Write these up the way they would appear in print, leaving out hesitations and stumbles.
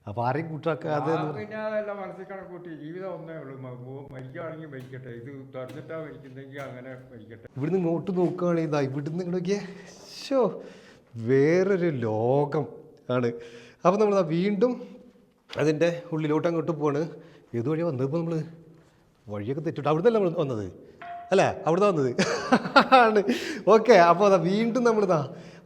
അപ്പോൾ ആരെയും കൂട്ടാക്കാതെ പിന്നെ അതെല്ലാം മനസ്സിൽ കണക്കൂട്ടി ജീവിതം ഒന്നേ ഉള്ളൂ. മരിക്കുകയാണെങ്കിൽ മരിക്കട്ടെ, ഇത് തുറന്നിട്ടാ മരിക്കുന്നെങ്കിൽ അങ്ങനെ മരിക്കട്ടെ. ഇവിടുന്ന് ഇങ്ങോട്ട് നോക്കുകയാണെങ്കിൽ ഇതാ ഇവിടുന്ന് ഇങ്ങോട്ടൊക്കെ ഷോ വേറൊരു ലോകം ആണ്. അപ്പോൾ നമ്മൾ വീണ്ടും അതിൻ്റെ ഉള്ളിലോട്ട് അങ്ങോട്ട് പോവാണ്. ഏത് വഴിയാണ് വന്നത്? ഇപ്പോൾ നമ്മൾ വഴിയൊക്കെ തെറ്റിട്ട് അവിടുന്നല്ല നമ്മൾ വന്നത് അല്ലേ? അവിടുന്ന് വന്നത് ആണ്. ഓക്കെ, അപ്പോൾ അതാ വീണ്ടും നമ്മളിതാ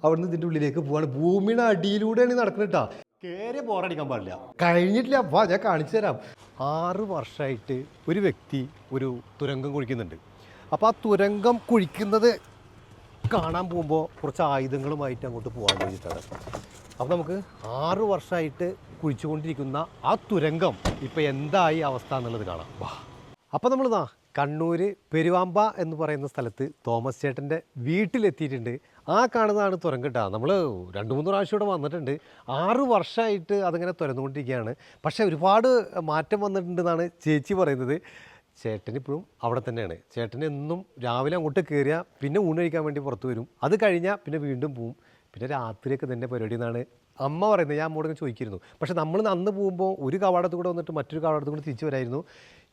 അവിടുന്ന് ഇതിൻ്റെ ഉള്ളിലേക്ക് പോവാണ്. ഭൂമിയുടെ അടിയിലൂടെയാണ് നടക്കുന്നത് കേട്ടോ. കയറി ബോറടിക്കാൻ പാടില്ല. കഴിഞ്ഞിട്ടില്ല, വാ ഞാൻ കാണിച്ചു തരാം. 6 വർഷമായിട്ട് ഒരു വ്യക്തി ഒരു തുരങ്കം കുഴിക്കുന്നുണ്ട്. അപ്പോൾ ആ തുരങ്കം കുഴിക്കുന്നത് കാണാൻ പോകുമ്പോൾ കുറച്ച് ആയുധങ്ങളുമായിട്ട് അങ്ങോട്ട് പോകാൻ വേണ്ടിയിട്ടാണ്. അപ്പോൾ നമുക്ക് 6 വർഷമായിട്ട് കുഴിച്ചുകൊണ്ടിരിക്കുന്ന ആ തുരങ്കം ഇപ്പോൾ എന്തായി അവസ്ഥ എന്നുള്ളത് കാണാം. വാ. അപ്പോൾ നമ്മളിതാ കണ്ണൂർ പെരുവാമ്പ എന്ന് പറയുന്ന സ്ഥലത്ത് തോമസ് ചേട്ടൻ്റെ വീട്ടിലെത്തിയിട്ടുണ്ട്. ആ കാണുന്നതാണ് തുരങ്കം കേട്ടോ. നമ്മൾ 2-3 പ്രാവശ്യം ഇവിടെ വന്നിട്ടുണ്ട്. 6 വർഷമായിട്ട് അതിങ്ങനെ തുറന്നുകൊണ്ടിരിക്കുകയാണ്. പക്ഷേ ഒരുപാട് മാറ്റം വന്നിട്ടുണ്ടെന്നാണ് ചേച്ചി പറയുന്നത്. ചേട്ടൻ ഇപ്പോഴും അവിടെ തന്നെയാണ്. ചേട്ടൻ എന്നും രാവിലെ അങ്ങോട്ട് കയറിയാൽ പിന്നെ ഊണ് കഴിക്കാൻ വേണ്ടി പുറത്ത് വരും. അത് കഴിഞ്ഞാൽ പിന്നെ വീണ്ടും പോവും. പിന്നെ രാത്രിയൊക്കെ തന്നെ പരിപാടി എന്നാണ് അമ്മ പറയുന്നത്. ഞാൻ അമ്മോടൊക്കെ ചോദിച്ചിരുന്നു. പക്ഷേ നമ്മൾ അന്ന് പോകുമ്പോൾ ഒരു കവാടത്ത് കൂടെ വന്നിട്ട് മറ്റൊരു കവാടത്ത് കൂടെ തിരിച്ചു വരായിരുന്നു.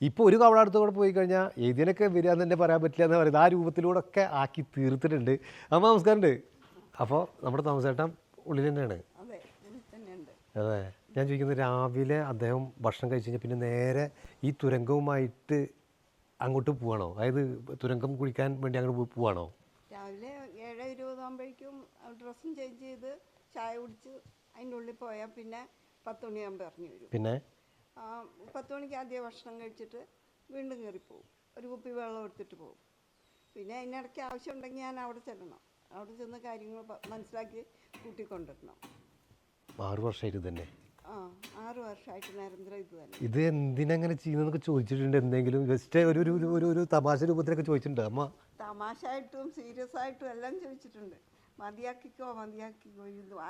ഇപ്പോൾ ഒരു കവാടത്ത് കൂടെ പോയി കഴിഞ്ഞാൽ ഏതിനൊക്കെ വരിക എന്ന് തന്നെ പറയാൻ പറ്റില്ല എന്ന് പറയുന്നത്. ആ രൂപത്തിലൂടെ ഒക്കെ ആക്കി തീർത്തിട്ടുണ്ട്. അമ്മ നമസ്കാരമുണ്ട്. അപ്പോൾ നമ്മുടെ താമസേട്ടൻ ഉള്ളിൽ തന്നെയാണ്. അതെ, ഞാൻ ചോദിക്കുന്നത് രാവിലെ അദ്ദേഹം ഭക്ഷണം കഴിച്ച് കഴിഞ്ഞാൽ പിന്നെ നേരെ ഈ തുരങ്കവുമായിട്ട് അങ്ങോട്ട് പോവാണോ? അതായത് തുരങ്കം കുഴിക്കാൻ വേണ്ടി അങ്ങോട്ട് പോവാണോ? രാവിലെ 7:20 ആകുമ്പോഴേക്കും ഡ്രസ്സും ചേഞ്ച് ചെയ്ത് ചായ കുടിച്ച് അതിൻ്റെ ഉള്ളിൽ പോയാൽ പിന്നെ 10 മണിയാകുമ്പോൾ ഇറങ്ങി വരും. പിന്നെ 10 മണിക്ക് ആദ്യം ഭക്ഷണം കഴിച്ചിട്ട് വീണ്ടും കയറിപ്പോവും. ഒരു കുപ്പി വെള്ളം എടുത്തിട്ട് പോകും. പിന്നെ അതിനിടയ്ക്ക് ആവശ്യമുണ്ടെങ്കിൽ ഞാൻ അവിടെ ചെല്ലണം. അവിടെ ചെന്ന് കാര്യങ്ങൾ മനസ്സിലാക്കി കൂട്ടിക്കൊണ്ടിരണം. 6 വർഷമായിട്ട് തന്നെ. 6 വർഷമായിട്ട് നിരന്തരം ഇത് തന്നെ. ഇത് എന്തിനങ്ങനെ ചെയ്യുന്നതൊക്കെ ചോദിച്ചിട്ടുണ്ട്? എന്തെങ്കിലും ജസ്റ്റ് ഒരു തമാശ രൂപത്തിലൊക്കെ ചോദിച്ചിട്ടുണ്ട് അമ്മ? തമാശയായിട്ടും സീരിയസ് ആയിട്ടും എല്ലാം ചോദിച്ചിട്ടുണ്ട്. മതിയാക്കിക്കോ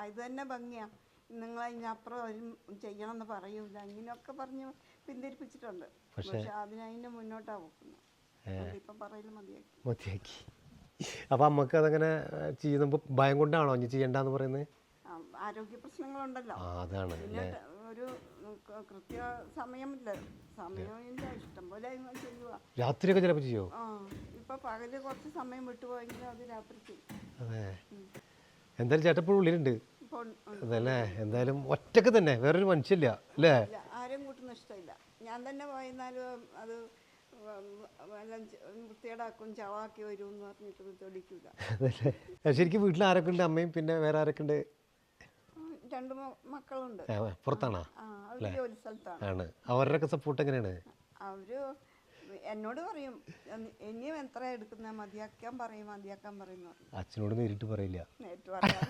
ഇത് തന്നെ ഭംഗിയാണ്, നിങ്ങൾ അതിനപ്പുറം ചെയ്യണം എന്ന് പറയൂല, ഇങ്ങനെയൊക്കെ പറഞ്ഞ് പിന്തിരിപ്പിച്ചിട്ടുണ്ട്. പക്ഷെ അതിനെ മുന്നോട്ടാണ് പോകുന്നത്. ഇപ്പം പറയല് മതിയാക്കി. അപ്പം അമ്മക്ക് അതങ്ങനെ ചെയ്യുമ്പോൾ ഭയം കൊണ്ടാണോ ഇനി ചെയ്യണ്ടെന്ന് പറയുന്നത്? ആരോഗ്യ പ്രശ്നങ്ങളുണ്ടല്ലോ, അതാണ്. പിന്നെ ഒരു കൃത്യ സമയമില്ല, സമയമില്ല, ഇഷ്ടം പോലെ ചെയ്യുക. രാത്രിയൊക്കെ ചിലപ്പോൾ ചെയ്യോ? ഇപ്പൊ പകല് കുറച്ച് സമയം വിട്ടുപോയെങ്കിൽ അത് രാത്രി ചെയ്യും. അതെ, എന്തായാലും ചേട്ടപ്പോഴും ഉള്ളിലുണ്ട് അതല്ലേ? എന്തായാലും ഒറ്റക്ക് തന്നെ, വേറൊരു മനുഷ്യല്ല അല്ലേ? ആരും കൂട്ടുന്ന ഇഷ്ടമില്ല. ഞാൻ തന്നെ പോയിരുന്നാലും അത് എല്ലാം വൃത്തിയേടാക്കും, ചവാക്കി വരും എന്ന് പറഞ്ഞിട്ട് തൊടിക്കൂല. അതല്ലേ? ശരിക്കും വീട്ടിൽ ആരൊക്കെ ഉണ്ട്? അമ്മയും പിന്നെ വേറെ ആരൊക്കെ ഉണ്ട്? 2 മക്കളുണ്ട്. പുറത്താണോ? അവര് ജോലി സ്ഥലത്താണ്. ആണ്. അവരുടെയൊക്കെ സപ്പോർട്ട് എങ്ങനെയാണ്? അവര് എന്നോട് പറയും, ഇനിയും എത്ര എടുക്കുന്ന മതിയാക്കാൻ പറയും. അച്ഛനോട് നേരിട്ട് പറയില്ല. നേരിട്ട് പറയാം.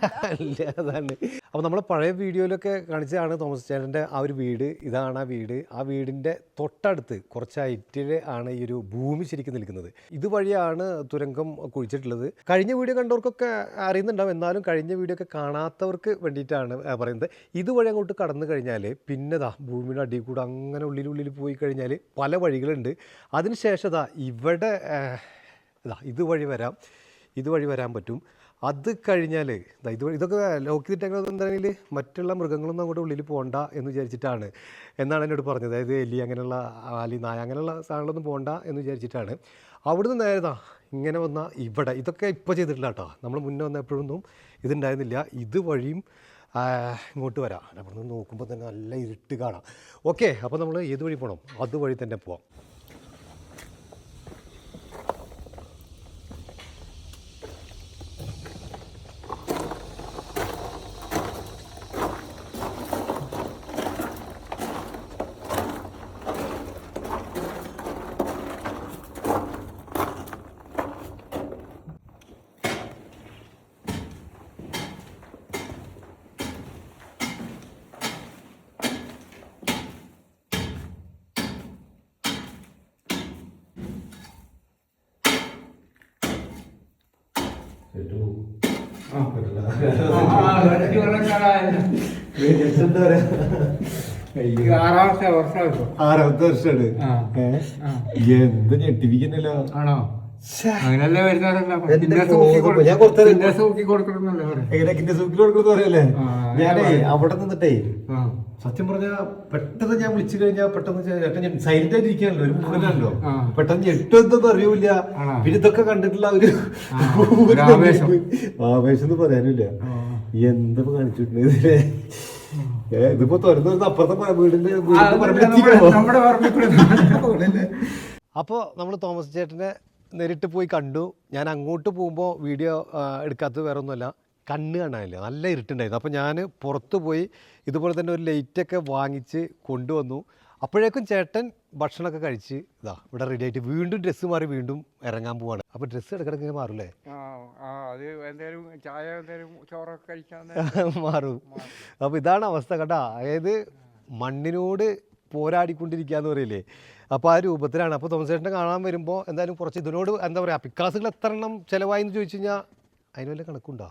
അതാണ്. അപ്പോൾ നമ്മൾ പഴയ വീഡിയോയിലൊക്കെ കാണിച്ചതാണ് തോമസ് ചേട്ടൻ്റെ ആ ഒരു വീട്. ഇതാണ് ആ വീട്. ആ വീടിൻ്റെ തൊട്ടടുത്ത് കുറച്ച് ഹൈറ്റിൽ ആണ് ഈ ഒരു ഭൂമി ശരിക്കും നിൽക്കുന്നത്. ഇതുവഴിയാണ് തുരങ്കം കുഴിച്ചിട്ടുള്ളത്. കഴിഞ്ഞ വീഡിയോ കണ്ടവർക്കൊക്കെ അറിയുന്നുണ്ടാവും, എന്നാലും കഴിഞ്ഞ വീഡിയോ ഒക്കെ കാണാത്തവർക്ക് വേണ്ടിയിട്ടാണ് പറയുന്നത്. ഇതുവഴി അങ്ങോട്ട് കടന്നു കഴിഞ്ഞാൽ പിന്നെ ഭൂമിയുടെ അടിയിൽ കൂടെ അങ്ങനെ ഉള്ളിൽ പോയി കഴിഞ്ഞാൽ പല വഴികളുണ്ട്. അതിനുശേഷം ഇവിടെ ഇതുവഴി വരാൻ പറ്റും. അത് കഴിഞ്ഞാൽ ഇതൊക്കെ ലോക്ക് ചെയ്തിട്ട് എന്താണെങ്കിൽ മറ്റുള്ള മൃഗങ്ങളൊന്നും അങ്ങോട്ട് ഉള്ളിൽ പോകണ്ട എന്ന് വിചാരിച്ചിട്ടാണ് എന്നാണ് എന്നോട് പറഞ്ഞത്. അതായത് എലി അങ്ങനെയുള്ള ആലി നായ അങ്ങനെയുള്ള സാധനങ്ങളൊന്നും പോകണ്ട എന്ന് വിചാരിച്ചിട്ടാണ്. അവിടുന്ന് നേരെ ഇങ്ങനെ വന്ന ഇവിടെ ഇതൊക്കെ ഇപ്പോൾ ചെയ്തിട്ടില്ല കേട്ടോ. നമ്മൾ മുന്നേ വന്ന എപ്പോഴൊന്നും ഇതുണ്ടായിരുന്നില്ല. ഇതുവഴിയും ഇങ്ങോട്ട് വരാം. അവിടെ നിന്ന് നോക്കുമ്പോൾ തന്നെ നല്ല ഇരുട്ട് കാണാം. ഓക്കെ, അപ്പോൾ നമ്മൾ ഏത് വഴി പോകണം? അതുവഴി തന്നെ പോവാം. ആറാമത്തെ വർഷമാണ്. എന്ത് ഞെട്ടിപ്പിക്കുന്നില്ല. ആണോ? അങ്ങനെയല്ലേ വരുന്നവരെല്ലാം എന്റെ ഗോതമ്പ്. ഞാൻ കൊടുത്തത് തൂക്കി കൊടുക്കണമെന്നല്ലേ പറയും. എങ്ങനെ കിന്റെ സൂക്കിൽ കൊടുക്കുന്നത് പറയല്ലേ ആ, ഞാനേ ഞാൻ അവിടെ നിന്നിട്ടേ ആ. സത്യം പറഞ്ഞാ പെട്ടെന്ന് ഞാൻ വിളിച്ചു കഴിഞ്ഞാൽ പെട്ടെന്ന് ചേട്ടൻ ഞാൻ സൈലന്റ് ആയിട്ട് ഇരിക്കാനല്ലോ ഒരു കൂടുതലാണല്ലോ ആ. പെട്ടെന്ന് ഞെട്ടും എന്തൊന്നും അറിയൂല ആണോ? പിന്നെ ഇതൊക്കെ കണ്ടിട്ടുള്ള ഒരു ഒരു ആവേശം. ആവേശം എന്ന് പറയാനില്ല എന്താ കാണിച്ചിട്ടുണ്ട് ഇതിലെ ഇതിപ്പോ തുറന്നു അപ്പുറത്തെ വീടിന്റെ നമ്മുടെ പറമ്പിൽ കൂടെ അപ്പോൾ നമ്മൾ തോമസ് ചേട്ടനെ നേരിട്ട് പോയി കണ്ടു. ഞാൻ അങ്ങോട്ട് പോകുമ്പോൾ വീഡിയോ എടുക്കാത്തത് വേറെ ഒന്നുമല്ല, കണ്ണ് കാണാനില്ല, നല്ല ഇരുട്ടുണ്ടായിരുന്നു. അപ്പോൾ ഞാൻ പുറത്ത് പോയി ഇതുപോലെ തന്നെ ഒരു ലൈറ്റൊക്കെ വാങ്ങിച്ച് കൊണ്ടുവന്നു. അപ്പോഴേക്കും ചേട്ടൻ ഭക്ഷണമൊക്കെ കഴിച്ച് ഇതാ ഇവിടെ റെഡി ആയിട്ട് വീണ്ടും ഡ്രസ്സ് മാറി വീണ്ടും ഇറങ്ങാൻ പോവാണ്. അപ്പോൾ ഡ്രസ്സ് ഇടയ്ക്കിടയ്ക്ക് ഇങ്ങനെ മാറൂലേ? അത് എന്തേലും ചായ എന്തേലും ചോറൊക്കെ കഴിക്കാൻ മാറും. അപ്പോൾ ഇതാണ് അവസ്ഥ കേട്ടോ. അതായത് മണ്ണിനോട് പോരാടിക്കൊണ്ടിരിക്കുക എന്ന് പറയില്ലേ, അപ്പോൾ ആ രൂപത്തിലാണ്. അപ്പോൾ തോമസ് ചേട്ടനെ കാണാൻ വരുമ്പോൾ എന്തായാലും കുറച്ച് ഇതിനോട് എന്താ പറയുക, പിക്കാസുകൾ എത്ര എണ്ണം ചിലവായി എന്ന് ചോദിച്ചു കഴിഞ്ഞാൽ അതിന് വല്ല കണക്കുണ്ടോ?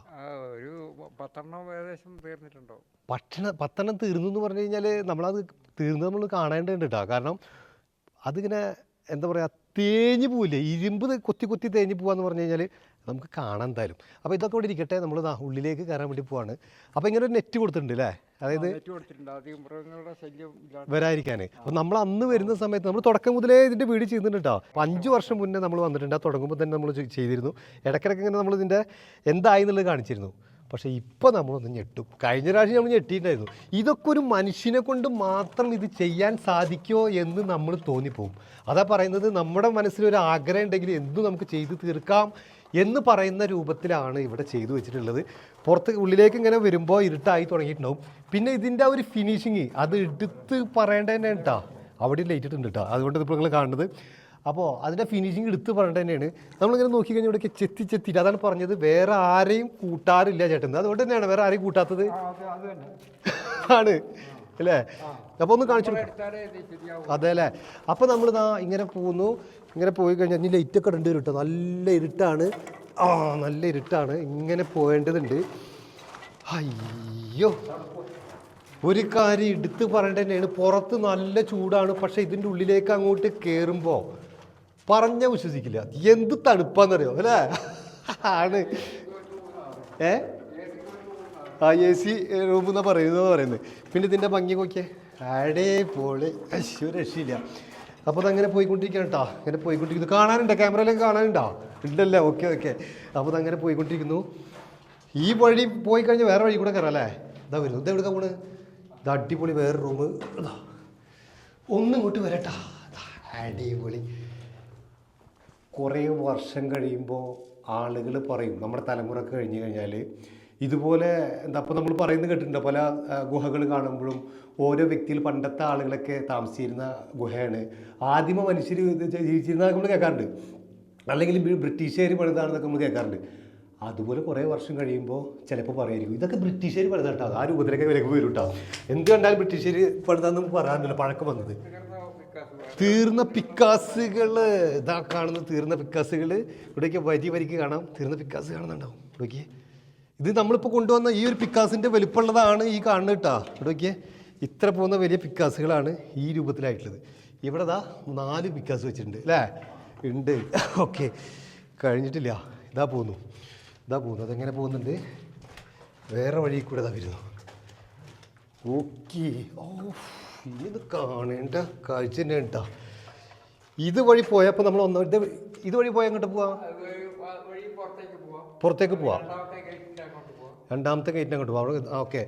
ഒരു 10 ഏകദേശം തീർന്നിട്ടുണ്ടോ? 10 തീർന്നു എന്ന് പറഞ്ഞു കഴിഞ്ഞാൽ നമ്മളത് തീർന്നത് നമ്മൾ കാണേണ്ടതുണ്ട് കേട്ടോ. കാരണം അതിങ്ങനെ എന്താ പറയുക, തേഞ്ഞ് പോവില്ലേ, ഇരുമ്പ് കൊത്തി തേഞ്ഞ് പോകാന്ന് പറഞ്ഞു കഴിഞ്ഞാൽ നമുക്ക് കാണാൻ എന്തായാലും. അപ്പോൾ ഇതൊക്കെ ഇവിടെ ഇരിക്കട്ടെ, നമ്മൾ ഉള്ളിലേക്ക് കയറാൻ വേണ്ടി പോവാണ്. അപ്പോൾ ഇങ്ങനെ ഒരു നെറ്റ് കൊടുത്തിട്ടുണ്ട് അല്ലേ, അതായത് വരാതിരിക്കാൻ. അപ്പോൾ നമ്മൾ അന്ന് വരുന്ന സമയത്ത് നമ്മൾ തുടക്കം മുതലേ ഇതിൻ്റെ വീഡിയോ ചെയ്യുന്നുണ്ട് കേട്ടോ. അപ്പോൾ 5 വർഷം മുന്നേ നമ്മൾ വന്നിട്ടുണ്ട്. ആ തുടങ്ങുമ്പോൾ തന്നെ നമ്മൾ ചെയ്തിരുന്നു. ഇടയ്ക്കിടയ്ക്ക് ഇങ്ങനെ നമ്മൾ ഇതിൻ്റെ എന്തായി എന്നുള്ളത് കാണിച്ചിരുന്നു. പക്ഷേ ഇപ്പോൾ നമ്മളൊന്ന് ഞെട്ടും. കഴിഞ്ഞ പ്രാവശ്യം നമ്മൾ ഞെട്ടിയിട്ടുണ്ടായിരുന്നു. ഇതൊക്കെ ഒരു മനുഷ്യനെ കൊണ്ട് മാത്രം ഇത് ചെയ്യാൻ സാധിക്കുമോ എന്ന് നമ്മൾ തോന്നിപ്പോവും. അതാ പറയുന്നത്, നമ്മുടെ മനസ്സിലൊരു ആഗ്രഹം ഉണ്ടെങ്കിൽ എന്തും നമുക്ക് ചെയ്ത് തീർക്കാം എന്ന് പറയുന്ന രൂപത്തിലാണ് ഇവിടെ ചെയ്തു വെച്ചിട്ടുള്ളത്. പുറത്ത് ഉള്ളിലേക്ക് ഇങ്ങനെ വരുമ്പോൾ ഇരുട്ടായി തുടങ്ങിയിട്ടുണ്ടാവും. പിന്നെ ഇതിൻ്റെ ഒരു ഫിനിഷിങ് അത് എടുത്ത് പറയേണ്ടത് തന്നെ കേട്ടോ. അവിടെ ലൈറ്റ് ഇട്ടുണ്ട് കേട്ടോ, അതുകൊണ്ട് ഇപ്പോൾ നിങ്ങൾ കാണുന്നത്. അപ്പോൾ അതിൻ്റെ ഫിനിഷിങ് എടുത്ത് പറയേണ്ടത് തന്നെയാണ്. നമ്മളിങ്ങനെ നോക്കിക്കഴിഞ്ഞാൽ ഇവിടേക്ക് ചെത്തിയിട്ട് അതാണ് പറഞ്ഞത്, വേറെ ആരെയും കൂട്ടാറില്ല ചേട്ടൻ. അതുകൊണ്ട് തന്നെയാണ് വേറെ ആരെയും കൂട്ടാത്തത് ആണ് അല്ലേ. അപ്പോൾ ഒന്ന് കാണിച്ചു അതെ അല്ലേ. അപ്പോൾ നമ്മളിതാ ഇങ്ങനെ പോകുന്നു. ഇങ്ങനെ പോയി കഴിഞ്ഞാൽ ഇനി ലൈറ്റൊക്കെ ഇടേണ്ടി വരും കേട്ടോ. നല്ല ഇരുട്ടാണ്, നല്ല ഇരുട്ടാണ്. ഇങ്ങനെ പോകേണ്ടതുണ്ട്. അയ്യോ, ഒരു കാര്യം എടുത്ത് പറയേണ്ടത് തന്നെയാണ്, പുറത്ത് നല്ല ചൂടാണ്. പക്ഷേ ഇതിൻ്റെ ഉള്ളിലേക്ക് അങ്ങോട്ട് കയറുമ്പോൾ പറഞ്ഞാൽ വിശ്വസിക്കില്ല, എന്ത് തണുപ്പാന്നറിയോ അല്ലേ. ആണ് AC റൂം എന്നാ പറയുന്നത്. പിന്നെ ഇതിൻ്റെ ഭംഗി നോക്കിയേ, അടിപൊളി, രക്ഷയില്ല. അപ്പോൾ അതങ്ങനെ പോയിക്കൊണ്ടിരിക്കുകയാണ് കേട്ടോ. അങ്ങനെ പോയിക്കൊണ്ടിരിക്കുന്നു. കാണാനുണ്ടോ, ക്യാമറയിലേക്ക് കാണാനുണ്ടോ? ഉണ്ടല്ലേ, ഓക്കെ. അപ്പോൾ അതങ്ങനെ പോയിക്കൊണ്ടിരിക്കുന്നു. ഈ വഴി പോയി കഴിഞ്ഞാൽ വേറെ വഴി കൂടെ കയറാം അല്ലേ. ഇതാ വരുന്നു. ഇതെവിടെ പോണ്? ഇത് അടിപൊളി വേറെ റൂം. ഒന്നും ഇങ്ങോട്ട് വരട്ടാ, അടിപൊളി. കുറേ വർഷം കഴിയുമ്പോൾ ആളുകൾ പറയും, നമ്മുടെ തലമുറക്ക് കഴിഞ്ഞ് കഴിഞ്ഞാൽ ഇതുപോലെ എന്താ, അപ്പോൾ നമ്മൾ പറയുന്നത് കേട്ടിട്ടുണ്ടോ, പല ഗുഹകൾ കാണുമ്പോഴും ഓരോ വ്യക്തിയിൽ പണ്ടത്തെ ആളുകളൊക്കെ താമസിച്ചിരുന്ന ഗുഹയാണ്, ആദിമ മനുഷ്യർ ജീവിച്ചിരുന്ന നമ്മൾ കേൾക്കാറുണ്ട്, അല്ലെങ്കിൽ ബ്രിട്ടീഷുകാർ പണിതാണെന്നൊക്കെ നമ്മൾ കേൾക്കാറുണ്ട്. അതുപോലെ കുറേ വർഷം കഴിയുമ്പോൾ ചിലപ്പോൾ പറയുമായിരിക്കും ഇതൊക്കെ ബ്രിട്ടീഷുകാർ പണിതാട്ടോ, ആ രൂപത്തിലൊക്കെ വിലക്ക് വരും കേട്ടോ. എന്ത് കണ്ടാലും ബ്രിട്ടീഷുകാർ പണിതാന്ന് നമുക്ക് പറയാറില്ല, പഴക്കം വന്നത്. തീർന്ന പിക്കാസുകൾ ഇതാ കാണുന്നത്, തീർന്ന പിക്കാസുകൾ ഇവിടേക്ക് വരിക്ക് കാണാം. തീർന്ന പിക്കാസ് കാണുന്നുണ്ടാവും ഇവിടേക്ക്. ഇത് നമ്മളിപ്പോൾ കൊണ്ടുവന്ന ഈ ഒരു പിക്കാസിൻ്റെ വലുപ്പമുള്ളതാണ് ഈ കാണുന്നത് കേട്ടോ. ഇവിടേക്ക് ഇത്ര പോകുന്ന വലിയ പിക്കാസുകളാണ് ഈ രൂപത്തിലായിട്ടുള്ളത്. ഇവിടെ ദാ 4 പിക്കാസ് വെച്ചിട്ടുണ്ട് അല്ലേ, ഉണ്ട്. ഓക്കെ, കഴിഞ്ഞിട്ടില്ല. ഇതാ പോകുന്നു. അതെങ്ങനെ പോകുന്നുണ്ട്, വേറെ വഴി കൂടെ ഇതാ വരുന്നു. ഓക്കെ, ഇത് കാണേണ്ട കാഴ്ച തന്നെ കേട്ടോ. ഇത് വഴി പോയപ്പോൾ നമ്മൾ ഇതുവഴി പോയാൽ അങ്ങോട്ട് പോവാം, പുറത്തേക്ക് പോവാം, രണ്ടാമത്തെ ഗേറ്റിന് അങ്ങോട്ട് പോവാം. ഓക്കെ,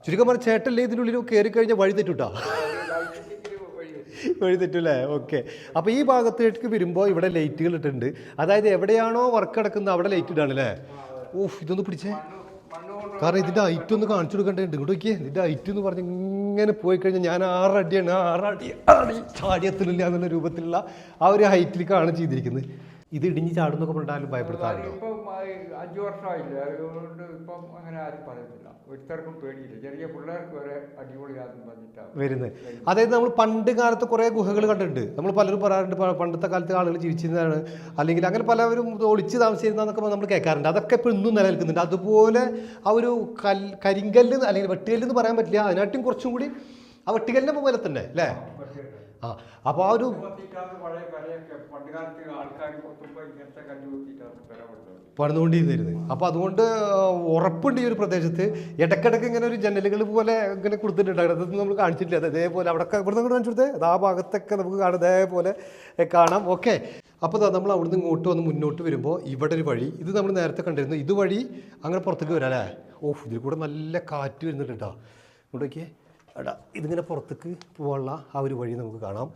ചുരുക്കം പറഞ്ഞ ചേട്ടല്ലേ ഇതിനുള്ളിൽ കയറി കഴിഞ്ഞാൽ വഴി തെറ്റൂട്ടാ, വഴി തെറ്റൂല്ലേ. ഓക്കെ, അപ്പോൾ ഈ ഭാഗത്തേക്ക് വരുമ്പോൾ ഇവിടെ ലൈറ്റുകൾ ഇട്ടിട്ടുണ്ട്. അതായത് എവിടെയാണോ വർക്ക് നടക്കുന്നത് അവിടെ ലൈറ്റ് ഇടാണ് അല്ലേ. ഇതൊന്ന് പിടിച്ചേ, കാരണം ഇതിൻ്റെ ഹൈറ്റ് ഒന്ന് കാണിച്ചു കൊടുക്കേണ്ടതുണ്ട്. ഇങ്ങോട്ട് നോക്കിയേ, ഇതിൻ്റെ ഹൈറ്റ് എന്ന് പറഞ്ഞ് ഇങ്ങനെ പോയി കഴിഞ്ഞാൽ ഞാൻ 6 അടിയാണ്, 6 അടി ചാടി എത്തുന്നില്ല എന്നുള്ള രൂപത്തിലുള്ള ആ ഒരു ഹൈറ്റിലേക്കാണ് ചെയ്തിരിക്കുന്നത്. ഇത് ഇടിഞ്ഞ് ചാടുന്നൊക്കെ പറഞ്ഞാലും ഭയപ്പെടുത്താറുണ്ടോ? ഇപ്പം 5 വർഷമായില്ല, അതുകൊണ്ട് ഇപ്പം അങ്ങനെ ആരും പറയുന്നില്ല, ഒരുത്തർക്കും പേടിയില്ല. ചെറിയ പിള്ളേർക്ക് വരെ അടിപൊളിയാണെന്ന് പറഞ്ഞിട്ടാണ് വരുന്നത്. അതായത് നമ്മൾ പണ്ട് കാലത്ത് കുറേ ഗുഹകൾ കണ്ടിട്ടുണ്ട്. നമ്മൾ പലരും പറയാറുണ്ട് പണ്ടത്തെ കാലത്ത് ആളുകൾ ജീവിച്ചിരുന്നതാണ്, അല്ലെങ്കിൽ അങ്ങനെ പലവരും ഒളിച്ച് താമസിച്ചിരുന്നതൊക്കെ നമ്മൾ കേൾക്കാറുണ്ട്. അതൊക്കെ ഇപ്പോൾ ഇന്നും നിലനിൽക്കുന്നുണ്ട്. അതുപോലെ ആ ഒരു കരിങ്കല്ല് അല്ലെങ്കിൽ വെട്ടുകല്ല് എന്ന് പറയാൻ പറ്റില്ല, അതിനായിട്ടും കുറച്ചും കൂടി ആ വെട്ടുകല്ലിനെ പോലെ തന്നെ അല്ലേ. ആ അപ്പോൾ ആ ഒരു കൊത്തിയിട്ടാണ് പഴയ കരയൊക്കെ പണ്ട് കാലത്ത് ആൾക്കാർ കൊത്തുമ്പോൾ ഇങ്ങനത്തെ കല്ല് കൊത്തിയിട്ടാണ് കര കൊടുത്തത്. പണിതുകൊണ്ടിരുന്നത്. അപ്പോൾ അതുകൊണ്ട് ഉറപ്പുണ്ട് ഈ ഒരു പ്രദേശത്ത് ഇടയ്ക്കിടയ്ക്ക് ഇങ്ങനെ ഒരു ജനലുകൾ പോലെ ഇങ്ങനെ കൊടുത്തിട്ടുണ്ടായിരുന്നു. അതൊന്നും നമ്മൾ കാണിച്ചിട്ടില്ല. അത് ഇതേപോലെ അവിടെ ഇവിടെ നിന്ന് കാണിച്ചു കൊടുത്തേ അത് ആ ഭാഗത്തൊക്കെ നമുക്ക് കാണാം, ഇതേപോലെ കാണാം. ഓക്കെ, അപ്പോൾ നമ്മൾ അവിടുന്ന് ഇങ്ങോട്ട് വന്ന് മുന്നോട്ട് വരുമ്പോൾ ഇവിടെ ഒരു വഴി, ഇത് നമ്മൾ നേരത്തെ കണ്ടിരുന്നു, ഇതുവഴി അങ്ങനെ പുറത്തേക്ക് വരാം അല്ലേ. ഓഹ്, ഇതിൽ കൂടെ നല്ല കാറ്റ് വരുന്നുണ്ട് കേട്ടോ. ഇവിടേക്ക് എടാ ഇതിങ്ങനെ പുറത്തേക്ക് പോകാനുള്ള ആ ഒരു വഴി നമുക്ക് കാണാം.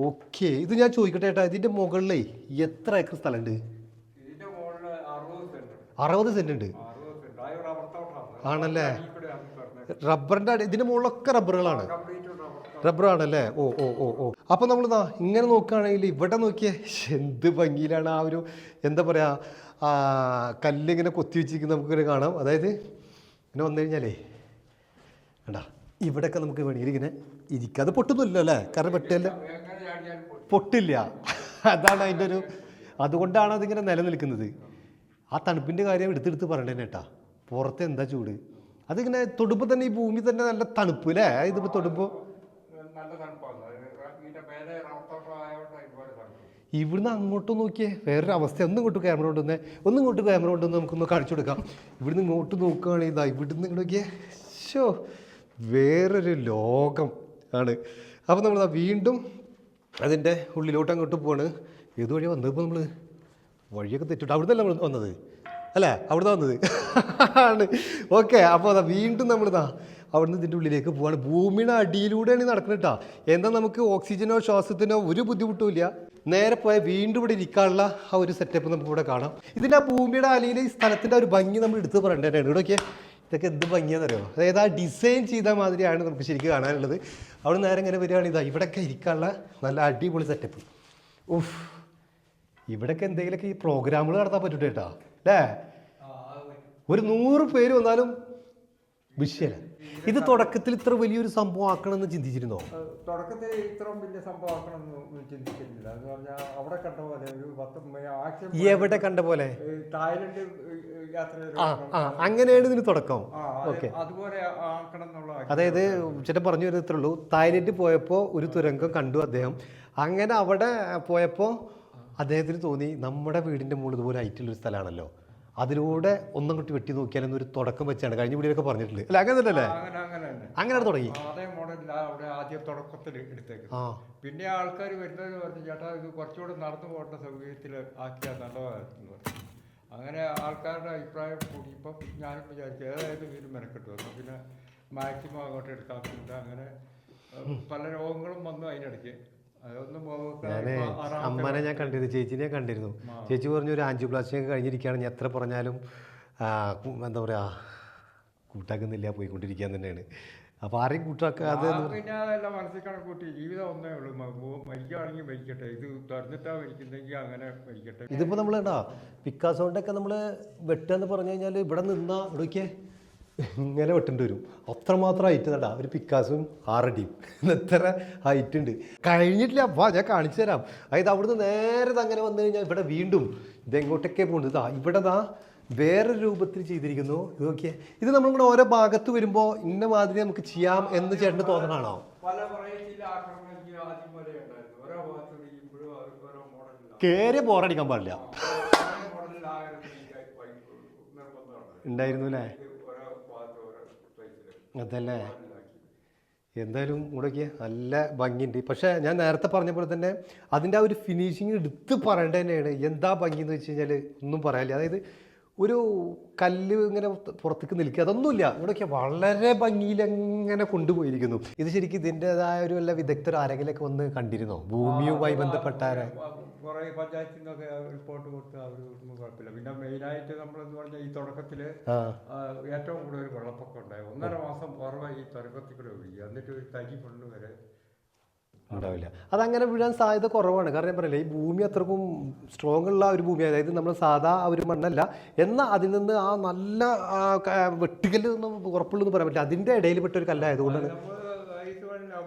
ഓക്കെ, ഇത് ഞാൻ ചോദിക്കട്ടെ ഏട്ടാ, ഇതിൻ്റെ മുകളിലേ എത്ര ഏക്കർ സ്ഥലമുണ്ട്? 60 സെന്റ് ഉണ്ട്. ആണല്ലേ, റബ്ബറിൻ്റെ ഇതിൻ്റെ മുകളിലൊക്കെ റബ്ബറുകളാണ്, റബ്ബറാണല്ലേ. ഓ ഓ ഓ ഓ അപ്പോൾ നമ്മൾ ഇങ്ങനെ നോക്കുകയാണെങ്കിൽ ഇവിടെ നോക്കിയേ എന്ത് ഭംഗിയിലാണ് ആ ഒരു എന്താ പറയുക കല്ലിങ്ങനെ കൊത്തി വെച്ചിരിക്കുന്നത് നമുക്കിങ്ങനെ കാണാം. അതായത് ഇങ്ങനെ വന്നു കഴിഞ്ഞാലേ വേണ്ട ഇവിടെയൊക്കെ നമുക്ക് വേണമെങ്കിൽ ഇങ്ങനെ ഇരിക്കുക. അത് പൊട്ടുന്നില്ലല്ലോ അല്ലേ, കാരണം വെട്ടിയല്ല പൊട്ടില്ല. അതാണ് അതിൻ്റെ ഒരു, അതുകൊണ്ടാണ് അതിങ്ങനെ നിലനിൽക്കുന്നത്. ആ തണുപ്പിൻ്റെ കാര്യം എടുത്തെടുത്ത് പറയണ്ടേ ഏട്ടാ. പുറത്ത് എന്താ ചൂട്, അതിങ്ങനെ തൊടുമ്പോൾ തന്നെ ഈ ഭൂമി തന്നെ നല്ല തണുപ്പ് അല്ലേ. ഇതിപ്പോൾ തൊടുമ്പോൾ ഇവിടുന്ന് അങ്ങോട്ട് നോക്കിയേ വേറൊരു അവസ്ഥ. ഒന്നും ഇങ്ങോട്ട് ക്യാമറ കൊണ്ടുവന്നേ, ഒന്നും ഇങ്ങോട്ട് ക്യാമറ കൊണ്ടുവന്ന് നമുക്കൊന്ന് കാണിച്ചു കൊടുക്കാം. ഇവിടുന്ന് ഇങ്ങോട്ട് നോക്കുകയാണെങ്കിൽ ഇതാ ഇവിടുന്ന് ഇങ്ങോട്ട് നോക്കിയേ, ഷോ വേറൊരു ലോകം ആണ്. അപ്പോൾ നമ്മൾ വീണ്ടും അതിൻ്റെ ഉള്ളിലോട്ട് അങ്ങോട്ട് പോവാണ്. ഏതുവഴി വന്നപ്പോൾ നമ്മൾ വഴിയൊക്കെ തെറ്റിട്ട് അവിടുന്ന് നമ്മൾ വന്നത് അല്ലേ, അവിടുന്ന് വന്നത് ആണ്. ഓക്കെ, അപ്പോൾ അതാ വീണ്ടും നമ്മളിതാ അവിടുന്ന് ഇതിൻ്റെ ഉള്ളിലേക്ക് പോവാണ്. ഭൂമിയുടെ അടിയിലൂടെയാണ് നടക്കുന്നത് കേട്ടോ. എന്താ നമുക്ക് ഓക്സിജനോ ശ്വാസത്തിനോ ഒരു ബുദ്ധിമുട്ടുമില്ല. നേരെ പോയാൽ വീണ്ടും ഇവിടെ ഇരിക്കാനുള്ള ആ ഒരു സെറ്റപ്പ് നമുക്ക് ഇവിടെ കാണാം. ഇതിൻ്റെ ആ ഭൂമിയുടെ അടിയിൽ ഈ സ്ഥലത്തിൻ്റെ ഒരു ഭംഗി നമ്മൾ എടുത്ത് പറയേണ്ടതാണ്. ഇവിടെയൊക്കെ ഇതൊക്കെ എന്ത് ഭംഗിയാണെന്നറിയോ, അതായത് ആ ഡിസൈൻ ചെയ്ത മാതിരിയാണ് നമുക്ക് ശരിക്കും കാണാനുള്ളത്. അവിടെ നേരെ ഇങ്ങനെ വരികയാണ് ഇതാ ഇവിടെയൊക്കെ ഇരിക്കാനുള്ള നല്ല അടിപൊളി സെറ്റപ്പ്. ഉഫ്, ഇവിടെയൊക്കെ എന്തെങ്കിലുമൊക്കെ ഈ പ്രോഗ്രാമുകൾ നടത്താൻ പറ്റൂട്ടോ കേട്ടോ അല്ലേ. ഒരു 100 പേര് വന്നാലും വിഷയമല്ല. ഇത് തുടക്കത്തിൽ ഇത്ര വലിയൊരു സംഭവം ആക്കണമെന്ന് ചിന്തിച്ചിരുന്നോ? തുടക്കത്തിൽ ഇത്രയും വലിയ സംഭവം ആക്കണമെന്ന് ചിന്തിച്ചിരുന്നില്ല. എന്ന് പറഞ്ഞാൽ അവിടെ കണ്ട പോലെ ഒരു 10 എവിടെ കണ്ട പോലെ തായ്ലൻഡ് യാത്ര അങ്ങനെയാണ് ഇതിന് തുടക്കം. ഓക്കെ, അതുപോലെ ആക്കണം എന്നുള്ള, അതായത് ചേട്ടൻ പറഞ്ഞു വരുന്നത്രേ ഉള്ളൂ. തായ്ലൻഡ് പോയപ്പോൾ ഒരു തുരങ്കം കണ്ടു അദ്ദേഹം. അങ്ങനെ അവിടെ പോയപ്പോൾ അദ്ദേഹത്തിന് തോന്നി നമ്മുടെ വീടിൻ്റെ മുകളിൽ ഇതുപോലെ ഹൈറ്റുള്ളൊരു സ്ഥലമാണല്ലോ, അതിലൂടെ ഒന്നും കൂട്ടി വെട്ടി നോക്കിയാലെന്നൊരു തുടക്കം വെച്ചാണ് കഴിഞ്ഞ വീഡിയോക്കെ പറഞ്ഞിട്ടുണ്ട് അല്ല. അങ്ങനെ തന്നെ അങ്ങനെയാണ് തുടങ്ങി. അതേ മോഡലില്ല അവിടെ ആദ്യം തുടക്കത്തിൽ എടുത്തേക്ക്. പിന്നെ ആൾക്കാർ വരുന്നത് പറഞ്ഞു ചേട്ടാ ഇത് കുറച്ചുകൂടെ നടന്നു പോകേണ്ട സൗകര്യത്തിൽ ആക്കിയാൽ നല്ലതായിരുന്നു പറഞ്ഞു. അങ്ങനെ ആൾക്കാരുടെ അഭിപ്രായം കൂടി ഇപ്പം ഞാനും വിചാരിച്ചു ഏതായാലും വീണ്ടും മെനക്കെട്ടു വന്നു. പിന്നെ മാക്സിമം അങ്ങോട്ട് എടുക്കാൻ പറ്റില്ല. അങ്ങനെ പല രോഗങ്ങളും വന്നു അതിനിടയ്ക്ക്. അമ്മനെ ഞാൻ കണ്ടിരുന്നു, ചേച്ചിനെ കണ്ടിരുന്നു. ചേച്ചി പറഞ്ഞു ഒരു ആൻജിയോപ്ലാസ്റ്റി ഒക്കെ കഴിഞ്ഞിരിക്കുകയാണ്, ഞാൻ എത്ര പറഞ്ഞാലും എന്താ പറയുക കൂട്ടാക്കുന്നില്ല, പോയിക്കൊണ്ടിരിക്കാൻ തന്നെയാണ്. അപ്പോൾ ആരെയും കൂട്ടാക്കാതെ പിന്നെ അതെല്ലാം മനസ്സിൽ കണക്കൂട്ടി ജീവിതം ഒന്നേ ഉള്ളൂ, മരിക്കുകയാണെങ്കിൽ മരിക്കട്ടെ, ഇത് തുറന്നിട്ടാ മരിക്കുന്നെങ്കിൽ അങ്ങനെ മരിക്കട്ടെ. ഇതിപ്പോൾ നമ്മൾ കേട്ടോ പിക്കാസോണ്ടൊക്കെ നമ്മൾ വെട്ടുകയെന്ന് പറഞ്ഞു കഴിഞ്ഞാൽ ഇവിടെ നിന്നാ ഇവിടേക്ക് ഇങ്ങനെ വെട്ടേണ്ടി വരും. അത്രമാത്രം ഹൈറ്റ് നടാ ഒരു പിക്കാസും 6 അടിയും എത്ര ഹൈറ്റ് ഉണ്ട്. കഴിഞ്ഞിട്ടില്ല, വാ ഞാൻ കാണിച്ചു തരാം. അതായത് അവിടുന്ന് നേരെ അങ്ങനെ വന്നു കഴിഞ്ഞാൽ ഇവിടെ വീണ്ടും ഇതെങ്ങോട്ടൊക്കെ പോകുന്നത് ഇതാ ഇവിടെ വേറൊരു രൂപത്തിൽ ചെയ്തിരിക്കുന്നു. ഇത് നോക്കിയേ, ഇത് നമ്മളിവിടെ ഓരോ ഭാഗത്ത് വരുമ്പോൾ ഇന്ന മാതിരി നമുക്ക് ചെയ്യാം എന്ന് ചേട്ടന് തോന്നണാണോ? കേറിയ ബോറടിക്കാൻ പാടില്ല ഉണ്ടായിരുന്നു അല്ലേ. അതല്ലേ, എന്തായാലും ഇവിടേക്ക് നല്ല ഭംഗിയുണ്ട്. പക്ഷേ ഞാൻ നേരത്തെ പറഞ്ഞ പോലെ തന്നെ അതിൻ്റെ ആ ഒരു ഫിനിഷിങ് എടുത്ത് പറയേണ്ടത് തന്നെയാണ്. എന്താ ഭംഗി എന്ന് വെച്ച് കഴിഞ്ഞാൽ ഒന്നും പറയാനില്ല. അതായത് ഒരു കല്ല് ഇങ്ങനെ പുറത്തേക്ക് നിൽക്കുക അതൊന്നുമില്ല. ഇവിടെയൊക്കെ വളരെ ഭംഗിയിൽ എങ്ങനെ കൊണ്ടുപോയിരിക്കുന്നു. ഇത് ശരിക്കും ഇതിൻ്റെതായ ഒരു വല്ല വിദഗ്ധർ ആരെങ്കിലൊക്കെ വന്ന് കണ്ടിരുന്നോ ഭൂമിയുമായി ബന്ധപ്പെട്ടാരെ? കുറേ പഞ്ചായത്തിൽ നിന്നൊക്കെ റിപ്പോർട്ട് കൊടുത്ത് അവർ കുഴപ്പമില്ല. പിന്നെ മെയിനായിട്ട് നമ്മളെന്ന് പറഞ്ഞാൽ ഈ തുടക്കത്തിൽ ഏറ്റവും കൂടുതൽ വെള്ളപ്പൊക്കം ഉണ്ടായി. 1.5 മാസം കുറവ് ഈ തുടക്കത്തിൽ കൂടെ ഒഴുകി. എന്നിട്ട് ഒരു തരി ഫണ്ട് വരെ ഉണ്ടാവില്ല. അതങ്ങനെ വീഴാൻ സാധ്യത കുറവാണ്. കാരണം ഞാൻ പറയില്ല, ഈ ഭൂമി അത്രക്കും സ്ട്രോങ് ഉള്ള ഒരു ഭൂമി, അതായത് നമ്മൾ സാധാ ഒരു മണ്ണല്ല. എന്നാൽ അതിൽ നിന്ന് ആ നല്ല വെട്ടുകല്ലൊന്നും ഉറപ്പുള്ളൂ പറയാൻ പറ്റില്ല. അതിൻ്റെ ഇടയിൽപ്പെട്ട ഒരു കല്ലായതുകൊണ്ടാണ്.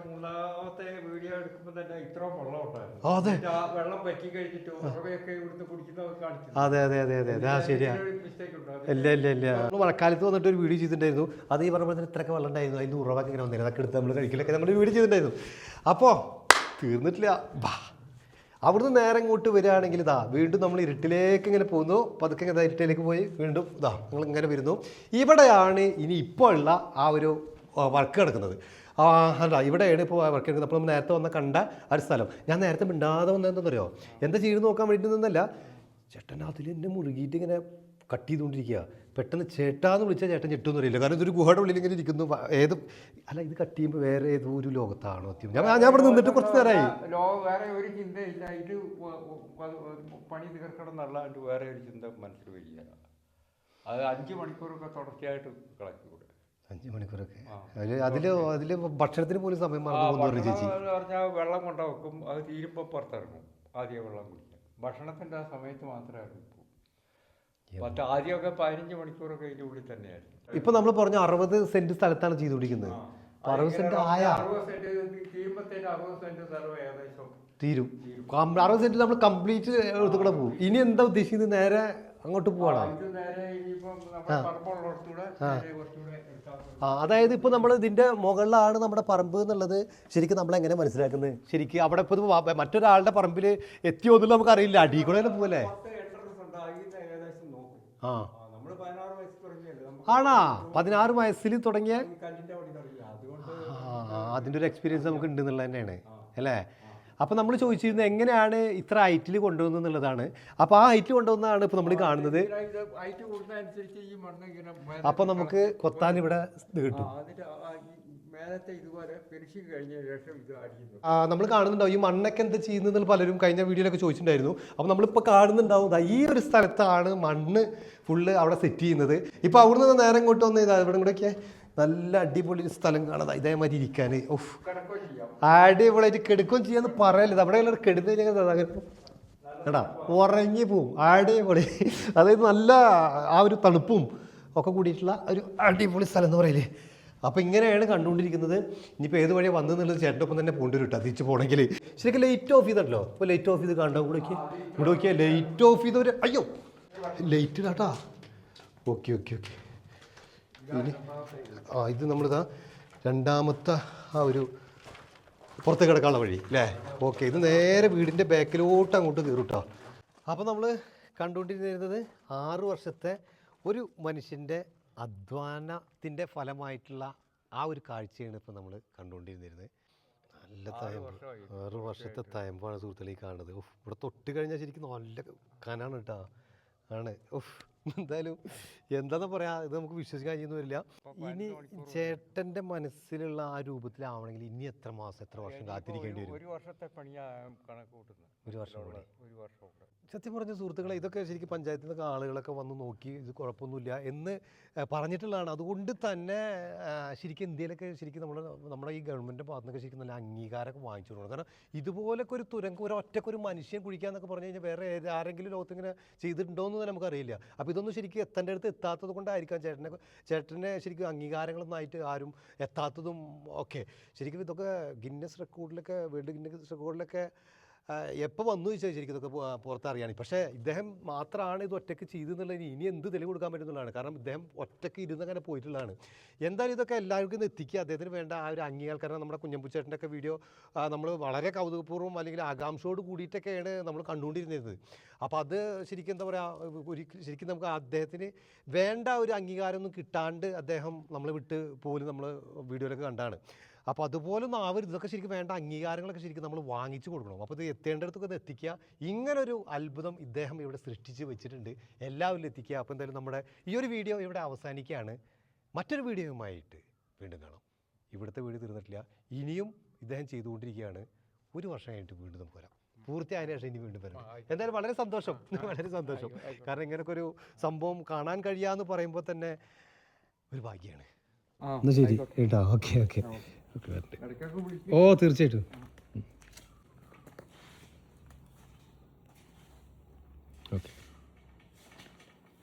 മൂന്നാമത്തെ വീഡിയോ എടുക്കുമ്പോൾ തന്നെ ഇത്രയും വെള്ളം ഉണ്ടായിരുന്നു. അതെ, വെള്ളം പറ്റി കഴിഞ്ഞിട്ട് ഉറവയൊക്കെ ഇവിടുന്ന് കുടിക്കുന്നതൊക്കെ കാണിച്ചു. അതെ അതെ അതെ അതെ അതെ, ആ ശരിയാ. ഇല്ല ഇല്ല ഇല്ല, മഴക്കാലത്ത് വന്നിട്ട് ഒരു വീഡിയോ ചെയ്തിട്ടുണ്ടായിരുന്നു. അത് ഈ പറഞ്ഞ പോലെ ഇത്രയൊക്കെ വെള്ളം ഉണ്ടായിരുന്നു, അതിൻ്റെ ഉറവൊക്കെ ഇങ്ങനെ വന്നിരുന്നു. അതൊക്കെ എടുത്ത് നമ്മൾ കഴിക്കലൊക്കെ നമ്മൾ വീഡിയോ ചെയ്തിട്ടുണ്ടായിരുന്നു. അപ്പോൾ തീർന്നിട്ടില്ല. ബാ അവിടുന്ന് നേരെ ഇങ്ങോട്ട് വരികയാണെങ്കിൽ ഇതാ വീണ്ടും നമ്മൾ ഇരുട്ടിലേക്ക് ഇങ്ങനെ പോകുന്നു. പതുക്കെ ഇതാ ഇരുട്ടിലേക്ക് പോയി വീണ്ടും ഇതാ നിങ്ങൾ ഇങ്ങനെ വരുന്നു. ഇവിടെയാണ് ഇനി ഇപ്പോൾ ഉള്ള ആ ഒരു വർക്ക് നടക്കുന്നത്. അല്ല ഇവിടെയാണ് ഇപ്പോൾ വർക്ക് എടുക്കുന്നത്. അപ്പോൾ നമ്മൾ നേരത്തെ വന്ന കണ്ട ആ ഒരു സ്ഥലം. ഞാൻ നേരത്തെ മിണ്ടാതെ വന്നതെന്താണെന്നറിയോ, എന്താ ചെയ്ത് നോക്കാൻ വേണ്ടിയിട്ട് നിന്നല്ല, ചേട്ടൻ അതിൽ എന്നെ മുറുകിയിട്ട് ഇങ്ങനെ കട്ട് ചെയ്തുകൊണ്ടിരിക്കുക. പെട്ടെന്ന് ചേട്ടാന്ന് വിളിച്ചാൽ ചേട്ടൻ ഞെട്ടുമെന്ന് അറിയില്ല. കാരണം ഇതൊരു ഗുഹയുടെ ഉള്ളിൽ ഇങ്ങനെ ഇരിക്കുന്നു. ഏത് അല്ല ഇത് കട്ട് ചെയ്യുമ്പോൾ വേറെ ഏതോ ഒരു ലോകത്താണോ എത്തിയത്. ഞാൻ ഇവിടെ നിന്നിട്ട് കുറച്ച് നേരമായി. വേറെ ഒരു ചിന്തയില്ല, ഇത് പണി തീർക്കണം എന്നല്ലാണ്ട് വേറെ ഒരു ചിന്ത മനസ്സിൽ വരിക. അത് 5 മണിക്കൂറൊക്കെ തുടർച്ചയായിട്ട് കളക്കൂടെ. 5 മണിക്കൂറൊക്കെ അതില് ഭക്ഷണത്തിന് പോലും സമയം മറന്നു ചേച്ചി. പറഞ്ഞാൽ വെള്ളം കൊണ്ട വെക്കും, അത് തീരുമ്പോൾ പുറത്തിറങ്ങും. ആദ്യം വെള്ളം കുടിക്കാം. ഭക്ഷണത്തിൻ്റെ ആ സമയത്ത് മാത്രമേ ഇറങ്ങും. ആദ്യമൊക്കെ 15 മണിക്കൂറൊക്കെ ഇതിൻ്റെ ഉള്ളിൽ തന്നെയായിരുന്നു. ഇപ്പൊ നമ്മൾ പറഞ്ഞ 60 സെന്റ് സ്ഥലത്താണ് ചെയ്തുകൊണ്ടിരിക്കുന്നത്. 60 സെന്റ് ആയ 60 സെന്റ് തീരുമ്പോഴത്തേന് 60 സെന്റ് സ്ഥലം ഏകദേശം തീരും. 60 സെന്റ് നമ്മൾ കംപ്ലീറ്റ് എടുത്തുകൂടെ പോകും. ഇനി എന്താ ഉദ്ദേശിക്കുന്നത്, നേരെ അങ്ങോട്ട് പോവാണോ? അതായത് ഇപ്പൊ നമ്മൾ ഇതിന്റെ മുകളിലാണ് നമ്മുടെ പറമ്പ് എന്നുള്ളത് ശരിക്കും നമ്മൾ എങ്ങനെ മനസ്സിലാക്കുന്നത്? ശരിക്കും അവിടെ ഇപ്പൊ മറ്റൊരാളുടെ പറമ്പിൽ എത്തിയോ എന്നുള്ളത് നമുക്ക് അറിയില്ല. അടി കൂടെ പോലേ ആണാ 16 വയസ്സിൽ തുടങ്ങിയ അതിൻ്റെ ഒരു എക്സ്പീരിയൻസ് നമുക്ക് ഉണ്ട് എന്നുള്ളത് തന്നെയാണ് അല്ലേ? അപ്പോൾ നമ്മൾ ചോദിച്ചിരുന്നത് എങ്ങനെയാണ് ഇത്ര ഹൈറ്റിൽ കൊണ്ടുവന്നത് എന്നുള്ളതാണ്. അപ്പോൾ ആ ഹൈറ്റിൽ കൊണ്ടുവന്നതാണ് ഇപ്പോൾ നമ്മൾ കാണുന്നത്. അപ്പോൾ നമുക്ക് കൊത്താൻ ഇവിടെ കിട്ടും. നമ്മൾ കാണുന്നുണ്ടാവും ഈ മണ്ണൊക്കെ എന്താ ചെയ്യുന്നത് പലരും കഴിഞ്ഞ വീഡിയോയിലൊക്കെ ചോദിച്ചിട്ടുണ്ടായിരുന്നു. അപ്പോൾ നമ്മളിപ്പോൾ കാണുന്നുണ്ടാവും ഈ ഒരു സ്ഥലത്താണ് മണ്ണ് ഫുള്ള് അവിടെ സെറ്റ് ചെയ്യുന്നത്. ഇപ്പോൾ അവിടെ നിന്ന് നേരെ ഇങ്ങോട്ട് വന്ന് ഇതാ ഇവിടെ കൂടെയൊക്കെ നല്ല അടിപൊളി സ്ഥലം കാണാം. ഇതേമാതിരി ഇരിക്കാൻ ഓഫ് അടിപൊളിയായിട്ട് കിടക്കുകയും ചെയ്യാന്ന് പറയല്ലേ. അവിടെ കിടന്നു കഴിഞ്ഞാൽ കേട്ടാ ഉറങ്ങി പോവും. അടിപൊളി, അതായത് നല്ല ആ ഒരു തണുപ്പും ഒക്കെ കൂടിയിട്ടുള്ള ഒരു അടിപൊളി സ്ഥലം എന്ന് പറയില്ലേ. അപ്പോൾ ഇങ്ങനെയാണ് കണ്ടുകൊണ്ടിരിക്കുന്നത്. ഇനിയിപ്പോൾ ഏത് വഴിയാണ് വന്നെന്നുള്ളത് ചേട്ടൻ്റെ ഒപ്പം തന്നെ പോകേണ്ടി വരും തിരിച്ച് പോകണമെങ്കിൽ. ശരിക്കും ലൈറ്റ് ഓഫ് ചെയ്തല്ലോ. അപ്പോൾ ലൈറ്റ് ഓഫ് ചെയ്ത് കണ്ടോ കൂടെ നോക്കിയാൽ ലൈറ്റ് ഓഫ് ചെയ്തവർ അയ്യോ ലൈറ്റ് ഇടാട്ടാ. ഓക്കെ ഓക്കെ ഓക്കെ ഇനി ഇത് നമ്മളിതാ രണ്ടാമത്തെ ആ ഒരു പുറത്ത് കിടക്കാനുള്ള വഴി അല്ലേ. ഓക്കെ ഇത് നേരെ വീടിൻ്റെ ബാക്കിലോട്ട് അങ്ങോട്ട് കയറും കേട്ടോ. അപ്പോൾ നമ്മൾ കണ്ടുകൊണ്ടിരുന്നത് 6 വർഷത്തെ ഒരു മനുഷ്യൻ്റെ അധ്വാനത്തിൻ്റെ ഫലമായിട്ടുള്ള ആ ഒരു കാഴ്ചയാണ് ഇപ്പോൾ നമ്മൾ കണ്ടുകൊണ്ടിരുന്നത്. നല്ല തയമ്പ്, 6 വർഷത്തെ തയമ്പാണ് സുഹൃത്തുക്കളെ കാണുന്നത്. ഇവിടെ തൊട്ട് കഴിഞ്ഞാൽ ശരിക്കും നല്ല കനാണ് കേട്ടോ ആണ്. എന്തായാലും എന്താണെന്ന് പറയാ, ഇത് നമുക്ക് വിശ്വസിക്കാൻ ചെയ്യുന്ന വരില്ല. ഇനി ചേട്ടൻ്റെ മനസ്സിലുള്ള ആ രൂപത്തിലാവണമെങ്കിൽ ഇനി എത്ര മാസം എത്ര വർഷം കാത്തിരിക്കേണ്ടി വരും? 1 വർഷത്തെ പണിയാ കണക്ക് കൂട്ടുന്നത്. 1 വർഷം കൂടെ. 1 വർഷം കൂടെ. സത്യം പറഞ്ഞ സുഹൃത്തുക്കളെ ഇതൊക്കെ ശരിക്കും പഞ്ചായത്തിൽ നിന്നൊക്കെ ആളുകളൊക്കെ വന്ന് നോക്കി ഇത് കുഴപ്പമൊന്നുമില്ല എന്ന് പറഞ്ഞിട്ടുള്ളതാണ്. അതുകൊണ്ട് തന്നെ ശരിക്കും ഇന്ത്യയിലൊക്കെ ശരിക്കും നമ്മുടെ ഈ ഗവൺമെൻറ്റിൻ്റെ ഭാഗത്തു നിന്നൊക്കെ ശരിക്കും നല്ല അംഗീകാരമൊക്കെ വാങ്ങിച്ചു കൊടുക്കണം. കാരണം ഇതുപോലൊക്കെ ഒരു തുരങ്കം ഒറ്റക്കൊരു മനുഷ്യൻ കുഴിക്കാന്നൊക്കെ പറഞ്ഞു കഴിഞ്ഞാൽ വേറെ ആരെങ്കിലും ലോകത്ത് ഇങ്ങനെ ചെയ്തിട്ടുണ്ടോ എന്ന് തന്നെ നമുക്കറിയില്ല. അപ്പോൾ ഇതൊന്നും ശരിക്കും എത്തേണ്ട അടുത്ത് എത്താത്തത് കൊണ്ടായിരിക്കാം ചേട്ടനെ ശരിക്കും അംഗീകാരങ്ങളൊന്നും ആയിട്ട് ആരും എത്താത്തതും ഒക്കെ. ശരിക്കും ഇതൊക്കെ വേൾഡ് ഗിന്നസ് റെക്കോർഡിലൊക്കെ എപ്പോൾ വന്നു ചോദിച്ചാൽ ശരിക്കും ഇതൊക്കെ പുറത്തറിയാണ്. പക്ഷേ ഇദ്ദേഹം മാത്രമാണ് ഇത് ഒറ്റയ്ക്ക് ചെയ്തെന്നുള്ളതിന് ഇനി എന്ത് തെളിവ് കൊടുക്കാൻ പറ്റുന്നതാണ്. കാരണം ഇദ്ദേഹം ഒറ്റയ്ക്ക് ഇരുന്ന് അങ്ങനെ പോയിട്ടുള്ളതാണ്. എന്തായാലും ഇതൊക്കെ എല്ലാവർക്കും എത്തിക്കുക. അദ്ദേഹത്തിന് വേണ്ട ആ ഒരു അംഗീകാരം. നമ്മുടെ കുഞ്ഞമ്പുച്ചേട്ടൻ്റെ ഒക്കെ വീഡിയോ നമ്മൾ വളരെ കൗതുകപൂർവ്വം അല്ലെങ്കിൽ ആകാംക്ഷയോട് കൂടിയിട്ടൊക്കെയാണ് നമ്മൾ കണ്ടുകൊണ്ടിരുന്നത്. അപ്പോൾ അത് ശരിക്കും എന്താ പറയുക, ശരിക്കും നമുക്ക് അദ്ദേഹത്തിന് വേണ്ട ഒരു അംഗീകാരമൊന്നും കിട്ടാണ്ട് അദ്ദേഹം നമ്മളെ വിട്ട് പോലും നമ്മൾ വീഡിയോയിലൊക്കെ കണ്ടാണ്. അപ്പോൾ അതുപോലൊന്നും ആവരുത്. ഇതൊക്കെ ശരിക്കും വേണ്ട അംഗീകാരങ്ങളൊക്കെ ശരിക്കും നമ്മൾ വാങ്ങിച്ചു കൊടുക്കണം. അപ്പോൾ ഇത് എത്തേണ്ടടുത്തൊക്കെ ഇത് എത്തിക്കുക. ഇങ്ങനൊരു അത്ഭുതം ഇദ്ദേഹം ഇവിടെ സൃഷ്ടിച്ച് വെച്ചിട്ടുണ്ട്. എല്ലാവരും എത്തിക്കുക. അപ്പോൾ എന്തായാലും നമ്മുടെ ഈ ഒരു വീഡിയോ ഇവിടെ അവസാനിക്കുകയാണ്. മറ്റൊരു വീഡിയോയുമായിട്ട് വീണ്ടും കാണാം. ഇവിടുത്തെ വീഡിയോ തീർന്നിട്ടില്ല, ഇനിയും ഇദ്ദേഹം ചെയ്തുകൊണ്ടിരിക്കുകയാണ്. 1 വർഷം കഴിഞ്ഞിട്ട് വീണ്ടും നമുക്ക് വരാം. പൂർത്തിയായതിനു ശേഷം ഇനി വീണ്ടും വരണം. എന്തായാലും വളരെ സന്തോഷം, വളരെ സന്തോഷം. കാരണം ഇങ്ങനൊക്കെ ഒരു സംഭവം കാണാൻ കഴിയാന്ന് പറയുമ്പോൾ തന്നെ ഒരു ഭാഗ്യമാണ്. ശരി കേട്ടോ. ഓക്കെ ഓക്കെ ഓ തീർച്ചയായിട്ടും.